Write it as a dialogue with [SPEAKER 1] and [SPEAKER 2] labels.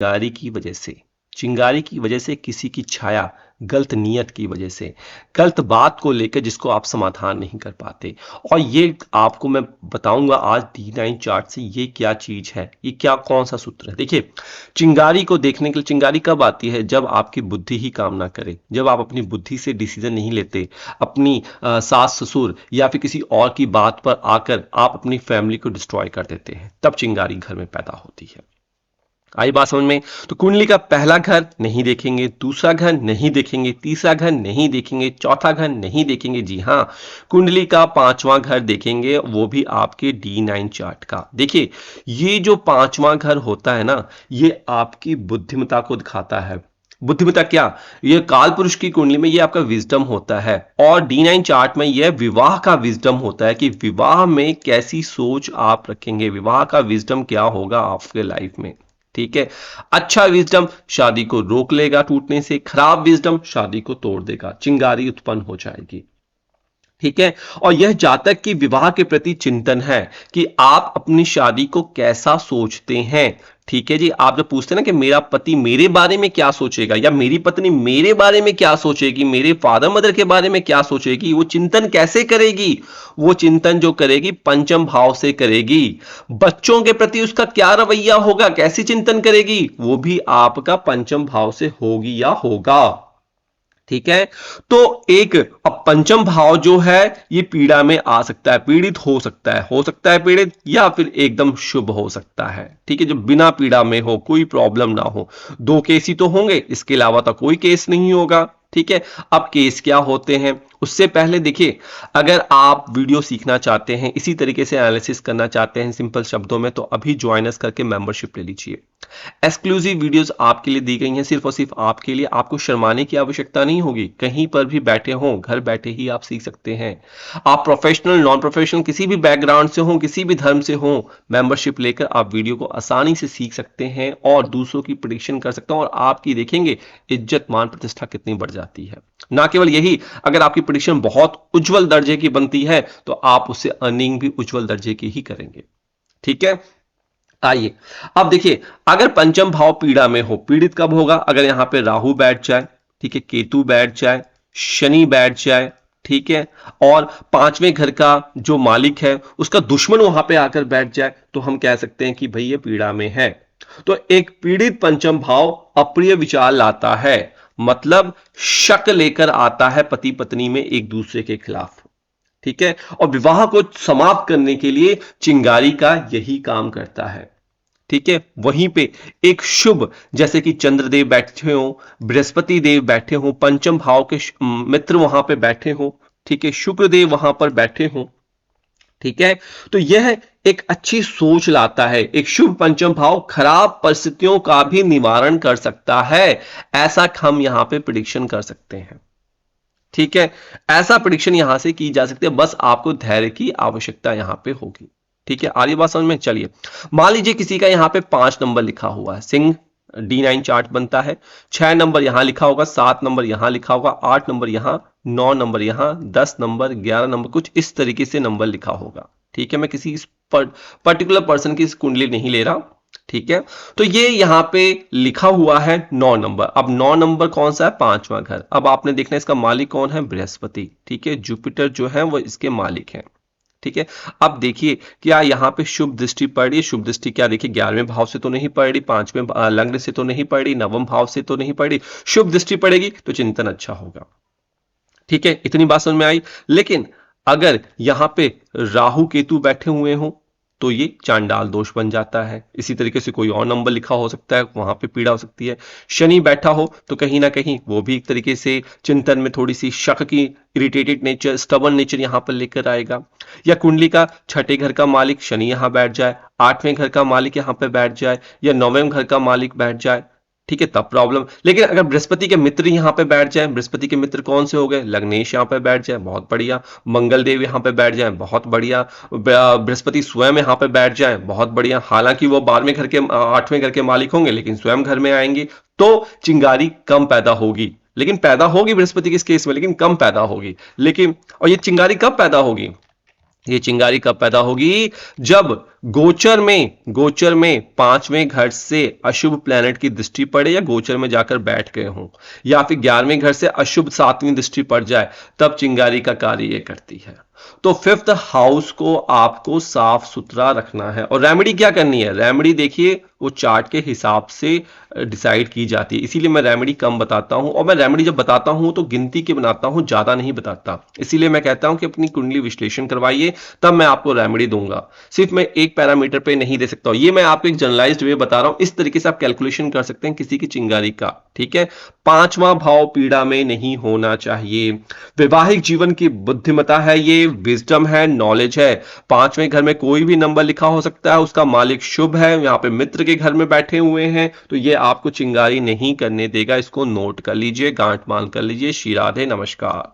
[SPEAKER 1] चिंगारी की वजह से, चिंगारी की वजह से, किसी की छाया, गलत नीयत की वजह से, गलत बात को लेकर जिसको आप समाधान नहीं कर पाते। और ये आपको मैं बताऊंगा आज D9 चार्ट से ये क्या चीज है, ये क्या कौन सा सूत्र है। देखिए, चिंगारी को देखने के लिए, चिंगारी कब आती है? जब आपकी बुद्धि ही काम ना करे, जब आप अपनी बुद्धि से डिसीजन नहीं लेते, अपनी सास ससुर या फिर किसी और की बात पर आकर आप अपनी फैमिली को डिस्ट्रॉय कर देते हैं, तब चिंगारी घर में पैदा होती है। आई बात समझ में? तो कुंडली का पहला घर नहीं देखेंगे, दूसरा घर नहीं देखेंगे, तीसरा घर नहीं देखेंगे, चौथा घर नहीं देखेंगे। जी हाँ, कुंडली का पांचवां घर देखेंगे, वो भी आपके D9 चार्ट का। देखिए, ये जो पांचवां घर होता है ना, ये आपकी बुद्धिमत्ता को दिखाता है। बुद्धिमत्ता क्या? ये काल पुरुष की कुंडली में ये आपका विजडम होता है, और D9 चार्ट में यह विवाह का विजडम होता है कि विवाह में कैसी सोच आप रखेंगे, विवाह का विजडम क्या होगा आपके लाइफ में। ठीक है, अच्छा विजडम शादी को रोक लेगा टूटने से, खराब विजडम शादी को तोड़ देगा, चिंगारी उत्पन्न हो जाएगी। ठीक है, और यह जातक की विवाह के प्रति चिंतन है कि आप अपनी शादी को कैसा सोचते हैं। ठीक है जी, आप जब पूछते हैं ना कि मेरा पति मेरे बारे में क्या सोचेगा, या मेरी पत्नी मेरे बारे में क्या सोचेगी, मेरे फादर मदर के बारे में क्या सोचेगी, वो चिंतन कैसे करेगी? वो चिंतन जो करेगी पंचम भाव से करेगी। बच्चों के प्रति उसका क्या रवैया होगा, कैसी चिंतन करेगी, वो भी आपका पंचम भाव से होगी या होगा। ठीक है, तो एक अब पंचम भाव जो है ये पीड़ा में आ सकता है, पीड़ित हो सकता है पीड़ित, या फिर एकदम शुभ हो सकता है। ठीक है, जो बिना पीड़ा में हो, कोई प्रॉब्लम ना हो। दो केस ही तो होंगे, इसके अलावा तो कोई केस नहीं होगा। ठीक है, अब केस क्या होते हैं उससे पहले देखिए, अगर आप वीडियो सीखना चाहते हैं, इसी तरीके से एनालिसिस करना चाहते हैं सिंपल शब्दों में, तो अभी ज्वाइन अस करके मेंबरशिप ले लीजिए। एक्सक्लूसिव वीडियोस आपके लिए दी गई हैं, सिर्फ और सिर्फ आपके लिए। आपको शर्माने की आवश्यकता नहीं होगी, कहीं पर भी बैठे हों, घर बैठे ही आप सीख सकते हैं। आप प्रोफेशनल नॉन प्रोफेशनल किसी भी बैकग्राउंड से हों, किसी भी धर्म से हों, मेंबरशिप लेकर आप वीडियो को आसानी से सीख सकते हैं और दूसरों की प्रेडिक्शन कर सकते हैं। और आपकी देखेंगे इज्जत मान प्रतिष्ठा कितनी बढ़ जाती है। ना केवल यही, अगर आपकी प्रेडिक्शन बहुत उज्जवल दर्जे की बनती है तो आप उससे अर्निंग भी उज्जवल दर्जे की ही करेंगे। ठीक है, आइए अब देखिए, अगर पंचम भाव पीड़ा में हो, पीड़ित कब होगा? अगर यहां पे राहु बैठ जाए, ठीक है, केतु बैठ जाए, शनि बैठ जाए, ठीक है, और पांचवें घर का जो मालिक है उसका दुश्मन वहां पे आकर बैठ जाए, तो हम कह सकते हैं कि भाई ये पीड़ा में है। तो एक पीड़ित पंचम भाव अप्रिय विचार लाता है, मतलब शक लेकर आता है पति पत्नी में एक दूसरे के खिलाफ। ठीक है, और विवाह को समाप्त करने के लिए चिंगारी का यही काम करता है। ठीक है, वहीं पे एक शुभ, जैसे कि चंद्रदेव बैठे हो, बृहस्पति देव बैठे हो, पंचम भाव के मित्र वहां पे बैठे हो, ठीक है, शुक्रदेव वहां पर बैठे हो। ठीक है, तो यह एक अच्छी सोच लाता है। एक शुभ पंचम भाव खराब परिस्थितियों का भी निवारण कर सकता है, ऐसा हम यहां पे प्रिडिक्शन कर सकते हैं। ठीक है, ऐसा प्रिडिक्शन यहां से की जा सकती है, बस आपको धैर्य की आवश्यकता यहां पे होगी। ठीक है, आगे बात समझ में? चलिए, मान लीजिए किसी का यहां पे 5 नंबर लिखा हुआ है, सिंह D9 चार्ट बनता है, 6 नंबर यहां लिखा होगा, 7 नंबर यहां लिखा होगा, 8 नंबर यहां, 9 नंबर यहां, 10 नंबर, 11 नंबर, कुछ इस तरीके से नंबर लिखा होगा। ठीक है, मैं किसी पर्टिकुलर पर्सन की कुंडली नहीं ले रहा। ठीक है, तो ये यहां पे लिखा हुआ है 9 नंबर। अब 9 नंबर कौन सा है? पांचवा घर। अब आपने देखना है इसका मालिक कौन है? बृहस्पति। ठीक है, जुपिटर जो है वो इसके मालिक हैं। ठीक है, अब देखिए क्या यहां पे शुभ दृष्टि पड़ रही है? शुभ दृष्टि क्या? देखिए, 11वें भाव से तो नहीं पड़ रही, 5वें लग्न से तो नहीं पड़ रही, 9वें भाव से तो नहीं पड़ रही। शुभ दृष्टि पड़ेगी तो चिंतन अच्छा होगा। ठीक है, इतनी बात समझ में आई। लेकिन अगर यहां पे राहु केतु बैठे हुए हो तो ये चांडाल दोष बन जाता है। इसी तरीके से कोई और नंबर लिखा हो सकता है, वहां पे पीड़ा हो सकती है। शनि बैठा हो तो कहीं ना कहीं वो भी एक तरीके से चिंतन में थोड़ी सी शक की, इरिटेटेड नेचर, स्टबर्न नेचर यहां पर लेकर आएगा। या कुंडली का छठे घर का मालिक शनि यहां बैठ जाए, 8वें घर का मालिक यहां पे बैठ जाए, या 9वें घर का मालिक बैठ जाए, ठीक है, तब प्रॉब्लम। लेकिन अगर बृहस्पति के मित्र यहां पे बैठ जाए, बृहस्पति के मित्र कौन से हो गए? लग्नेश यहां पे बैठ जाए, बहुत बढ़िया। मंगल देव यहां पे बैठ जाए, बहुत बढ़िया। बृहस्पति स्वयं यहां पे बैठ जाए, बहुत बढ़िया। हालांकि वो 12वें घर के 8वें घर के मालिक होंगे, लेकिन स्वयं घर में आएंगे तो चिंगारी कम पैदा होगी। लेकिन पैदा होगी बृहस्पति के इस केस में, लेकिन कम पैदा होगी। लेकिन और ये चिंगारी कब पैदा होगी? ये चिंगारी कब पैदा होगी? जब गोचर में पांचवें घर से अशुभ प्लैनेट की दृष्टि पड़े या गोचर में जाकर बैठ गए हों या फिर 11वें घर से अशुभ सातवीं दृष्टि पड़ जाए, तब चिंगारी का कार्य ये करती है। तो फिफ्थ हाउस को आपको साफ सुथरा रखना है। और रेमेडी क्या करनी है? रेमेडी देखिए वो चार्ट के हिसाब से डिसाइड की जाती है, इसीलिए मैं रेमेडी कम बताता हूं। और मैं रेमेडी जब बताता हूं तो गिनती के बनाता हूं, ज्यादा नहीं बताता। इसीलिए मैं कहता हूं कि अपनी कुंडली विश्लेषण करवाइए, तब मैं आपको रेमेडी दूंगा। सिर्फ मैं एक पैरामीटर पे नहीं दे सकता हूं। ये मैं आपको एक जनरलाइज्ड वे बता रहा हूं, इस तरीके से आप कैलकुलेशन कर सकते हैं किसी की चिंगारी का। ठीक है। पांचवा भाव पीड़ा में नहीं होना चाहिए। वैवाहिक जीवन की बुद्धिमता है, ये विजडम है, नॉलेज है। पांचवें घर में कोई भी नंबर लिखा हो सकता है, उसका मालिक शुभ है, यहाँ पे मित्र के घर में बैठे हुए हैं, तो ये आपको चिंगारी नहीं करने देगा। इसको नोट कर लीजिए, गांठ बांध कर लीजिए। श्री राधे, नमस्कार।